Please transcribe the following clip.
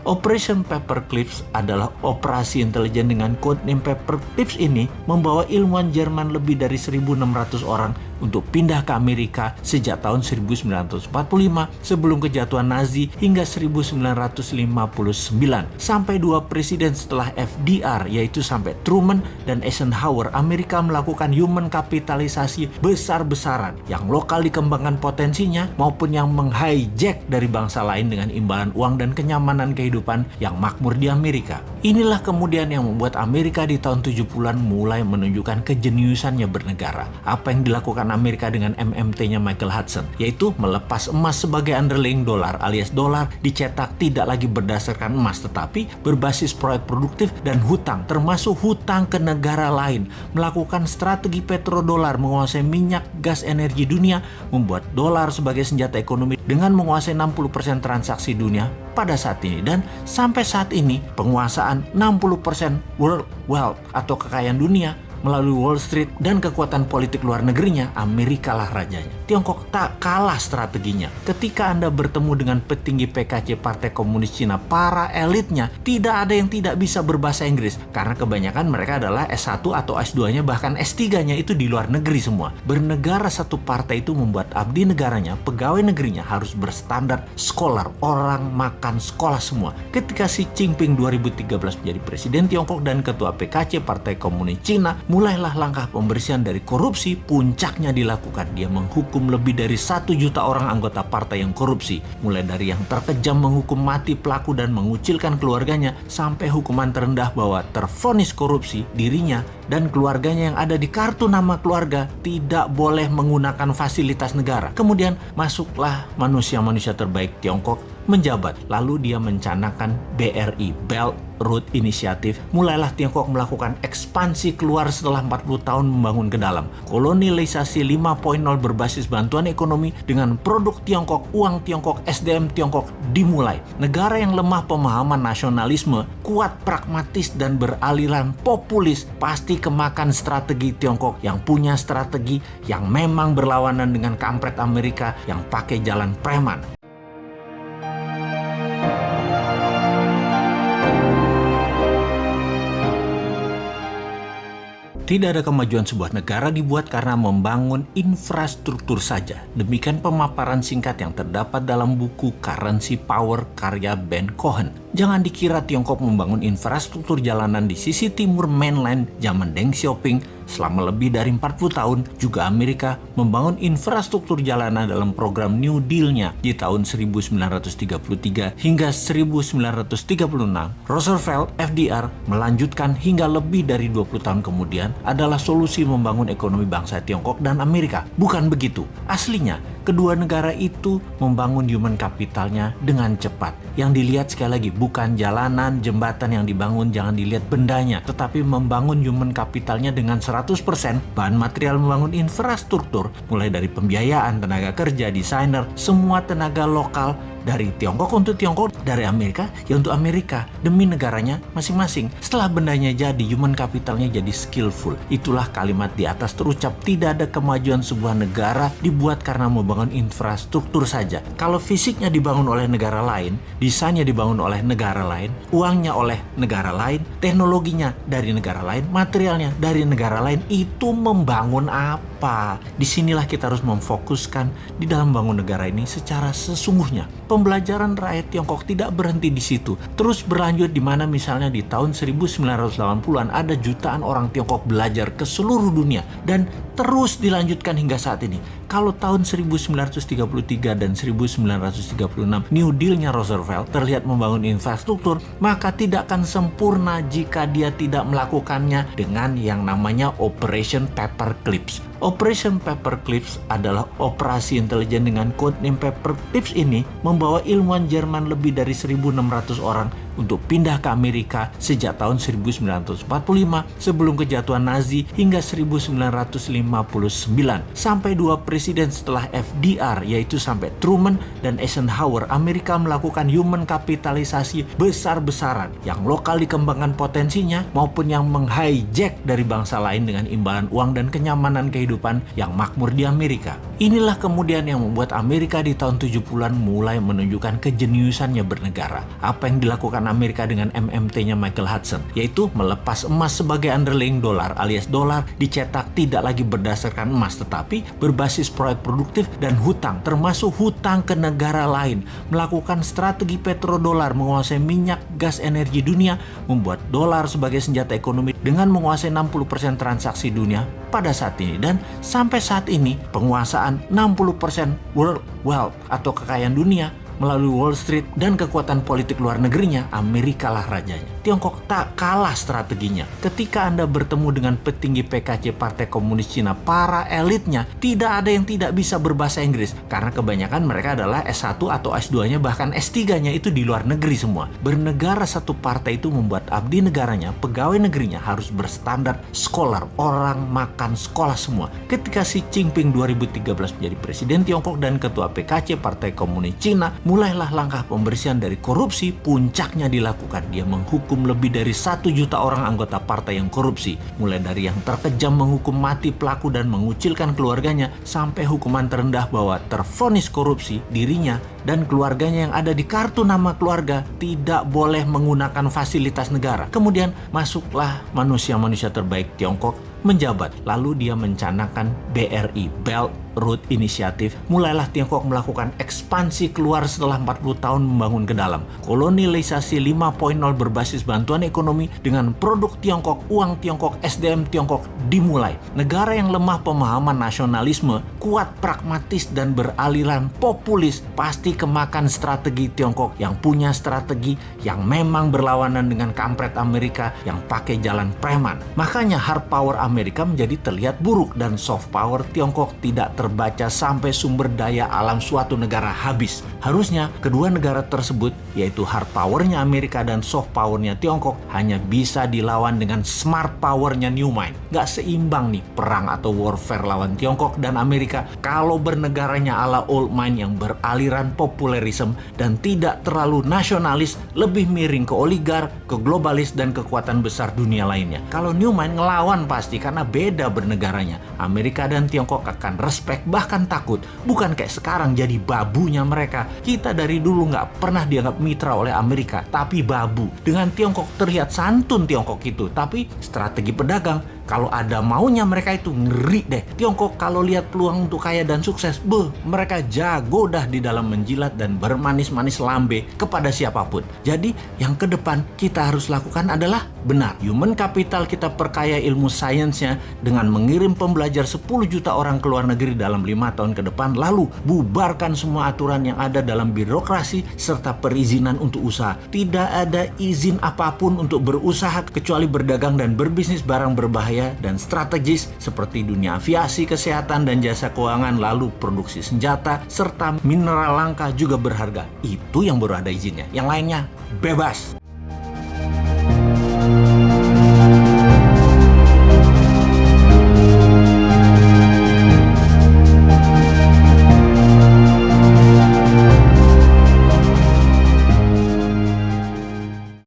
Operation Paperclips adalah operasi intelijen dengan codename Paperclips ini membawa ilmuwan Jerman lebih dari 1.600 orang untuk pindah ke Amerika sejak tahun 1945 sebelum kejatuhan Nazi hingga 1959. Sampai dua presiden setelah FDR yaitu sampai Truman dan Eisenhower, Amerika melakukan human kapitalisasi besar-besaran yang lokal dikembangkan potensinya maupun yang menghijack dari bangsa lain dengan imbalan uang dan kenyamanan kehidupan yang makmur di Amerika. Inilah kemudian yang membuat Amerika di tahun 70-an mulai menunjukkan kejeniusannya bernegara. Apa yang dilakukan Amerika dengan MMT-nya Michael Hudson, yaitu melepas emas sebagai underlying dolar alias dolar dicetak tidak lagi berdasarkan emas tetapi berbasis proyek produktif dan hutang, termasuk hutang ke negara lain, melakukan strategi petrodolar, menguasai minyak, gas, energi dunia, membuat dolar sebagai senjata ekonomi dengan menguasai 60% transaksi dunia pada saat ini. Dan sampai saat ini penguasaan 60% world wealth atau kekayaan dunia melalui Wall Street dan kekuatan politik luar negerinya, Amerika lah rajanya. Tiongkok tak kalah strateginya. Ketika Anda bertemu dengan petinggi PKC Partai Komunis Cina, para elitnya tidak ada yang tidak bisa berbahasa Inggris karena kebanyakan mereka adalah S1 atau S2-nya bahkan S3-nya itu di luar negeri semua. Bernegara satu partai itu membuat abdi negaranya, pegawai negerinya harus berstandar scholar, orang makan sekolah semua. Ketika Xi Jinping 2013 menjadi presiden Tiongkok dan ketua PKC Partai Komunis Cina, mulailah langkah pembersihan dari korupsi. Puncaknya dilakukan, dia menghukum lebih dari 1 juta orang anggota partai yang korupsi, mulai dari yang terkejam menghukum mati pelaku dan mengucilkan keluarganya, sampai hukuman terendah bahwa tervonis korupsi dirinya dan keluarganya yang ada di kartu nama keluarga tidak boleh menggunakan fasilitas negara. Kemudian masuklah manusia-manusia terbaik Tiongkok menjabat. Lalu dia mencanangkan BRI, Belt Road Initiative. Mulailah Tiongkok melakukan ekspansi keluar setelah 40 tahun membangun ke dalam. Kolonialisasi 5.0 berbasis bantuan ekonomi dengan produk Tiongkok, uang Tiongkok, SDM Tiongkok dimulai. Negara yang lemah pemahaman nasionalisme, kuat pragmatis dan beraliran populis pasti kemakan strategi Tiongkok yang punya strategi yang memang berlawanan dengan kampret Amerika yang pakai jalan preman. Tidak ada kemajuan sebuah negara dibuat karena membangun infrastruktur saja. Demikian pemaparan singkat yang terdapat dalam buku Currency Power karya Ben Cohen. Jangan dikira Tiongkok membangun infrastruktur jalanan di sisi timur mainland zaman Deng Xiaoping selama lebih dari 40 tahun. Juga Amerika membangun infrastruktur jalanan dalam program New Deal-nya di tahun 1933 hingga 1936. Roosevelt, FDR melanjutkan hingga lebih dari 20 tahun kemudian adalah solusi membangun ekonomi bangsa Tiongkok dan Amerika. Bukan begitu. Aslinya, kedua negara itu membangun human capitalnya dengan cepat. Yang dilihat sekali lagi bukan jalanan, jembatan yang dibangun, jangan dilihat bendanya, tetapi membangun human capitalnya dengan 100%. Bahan material membangun infrastruktur, mulai dari pembiayaan, tenaga kerja, desainer, semua tenaga lokal dari Tiongkok untuk Tiongkok, dari Amerika ya untuk Amerika, demi negaranya masing-masing. Setelah bendanya jadi, human capitalnya jadi skillful. Itulah kalimat di atas terucap, tidak ada kemajuan sebuah negara dibuat karena membangun infrastruktur saja. Kalau fisiknya dibangun oleh negara lain, desainnya dibangun oleh negara lain, uangnya oleh negara lain, teknologinya dari negara lain, materialnya dari negara lain, itu membangun apa? Disinilah kita harus memfokuskan di dalam bangun negara ini secara sesungguhnya. Pembelajaran rakyat Tiongkok tidak berhenti di situ, terus berlanjut di mana misalnya di tahun 1980-an ada jutaan orang Tiongkok belajar ke seluruh dunia dan terus dilanjutkan hingga saat ini. Kalau tahun 1933 dan 1936 New Deal-nya Roosevelt terlihat membangun infrastruktur, maka tidak akan sempurna jika dia tidak melakukannya dengan yang namanya Operation Paperclips. Operation Paperclips adalah operasi intelijen dengan codename Paperclips ini membawa ilmuwan Jerman lebih dari 1.600 orang untuk pindah ke Amerika sejak tahun 1945 sebelum kejatuhan Nazi hingga 1959. Sampai dua presiden setelah FDR, yaitu sampai Truman dan Eisenhower, Amerika melakukan human kapitalisasi besar-besaran yang lokal dikembangkan potensinya maupun yang menghijack dari bangsa lain dengan imbalan uang dan kenyamanan kehidupan yang makmur di Amerika. Inilah kemudian yang membuat Amerika di tahun 70-an mulai menunjukkan kejeniusannya bernegara. Apa yang dilakukan Amerika dengan MMT-nya Michael Hudson, yaitu melepas emas sebagai underlying dolar, alias dolar dicetak tidak lagi berdasarkan emas tetapi berbasis proyek produktif dan hutang, termasuk hutang ke negara lain. Melakukan strategi petrodolar, menguasai minyak, gas, energi dunia, membuat dolar sebagai senjata ekonomi dengan menguasai 60% transaksi dunia pada saat ini. Dan sampai saat ini penguasaan 60% world wealth atau kekayaan dunia melalui Wall Street dan kekuatan politik luar negerinya, Amerika lah rajanya. Tiongkok tak kalah strateginya. Ketika Anda bertemu dengan petinggi PKC Partai Komunis Cina, para elitnya, tidak ada yang tidak bisa berbahasa Inggris. Karena kebanyakan mereka adalah S1 atau S2-nya, bahkan S3-nya itu di luar negeri semua. Bernegara satu partai itu membuat abdi negaranya, pegawai negerinya harus berstandar scholar, orang makan sekolah semua. Ketika Xi Jinping 2013 menjadi presiden Tiongkok dan ketua PKC Partai Komunis Cina, mulailah langkah pembersihan dari korupsi. Puncaknya dilakukan. Dia menghukum lebih dari 1 juta orang anggota partai yang korupsi. Mulai dari yang terkejam menghukum mati pelaku dan mengucilkan keluarganya, sampai hukuman terendah bahwa tervonis korupsi, dirinya dan keluarganya yang ada di kartu nama keluarga tidak boleh menggunakan fasilitas negara. Kemudian masuklah manusia-manusia terbaik Tiongkok menjabat. Lalu dia mencanangkan BRI, Belt Road Initiative. Mulailah Tiongkok melakukan ekspansi keluar setelah 40 tahun membangun ke dalam. Kolonialisasi 5.0 berbasis bantuan ekonomi dengan produk Tiongkok, uang Tiongkok, SDM Tiongkok dimulai. Negara yang lemah pemahaman nasionalisme, kuat pragmatis dan beraliran populis, pasti kemakan strategi Tiongkok yang punya strategi yang memang berlawanan dengan kampret Amerika yang pakai jalan preman. Makanya hard power Amerika menjadi terlihat buruk dan soft power Tiongkok tidak terbaca sampai sumber daya alam suatu negara habis. Harusnya kedua negara tersebut, yaitu hard powernya Amerika dan soft powernya Tiongkok, hanya bisa dilawan dengan smart powernya New Mind. Gak seimbang nih perang atau warfare lawan Tiongkok dan Amerika kalau bernegaranya ala old mind yang beraliran populerisme dan tidak terlalu nasionalis, lebih miring ke oligar, ke globalis dan kekuatan besar dunia lainnya. Kalau New Mind ngelawan pasti karena beda bernegaranya. Amerika dan Tiongkok akan respect, bahkan takut. Bukan kayak sekarang jadi babunya mereka. Kita dari dulu nggak pernah dianggap mitra oleh Amerika, tapi babu. Dengan Tiongkok terlihat santun Tiongkok itu, tapi strategi pedagang. Kalau ada maunya mereka itu ngeri deh. Tiongkok kalau lihat peluang untuk kaya dan sukses, mereka jago dah di dalam menjilat dan bermanis-manis lambe kepada siapapun. Jadi yang ke depan kita harus lakukan adalah benar. Human capital kita perkaya ilmu sainsnya dengan mengirim pembelajar 10 juta orang ke luar negeri dalam 5 tahun ke depan. Lalu bubarkan semua aturan yang ada dalam birokrasi serta perizinan untuk usaha. Tidak ada izin apapun untuk berusaha kecuali berdagang dan berbisnis barang berbahaya dan strategis seperti dunia aviasi, kesehatan dan jasa keuangan, lalu produksi senjata serta mineral langka juga berharga. Itu yang baru ada izinnya. Yang lainnya bebas.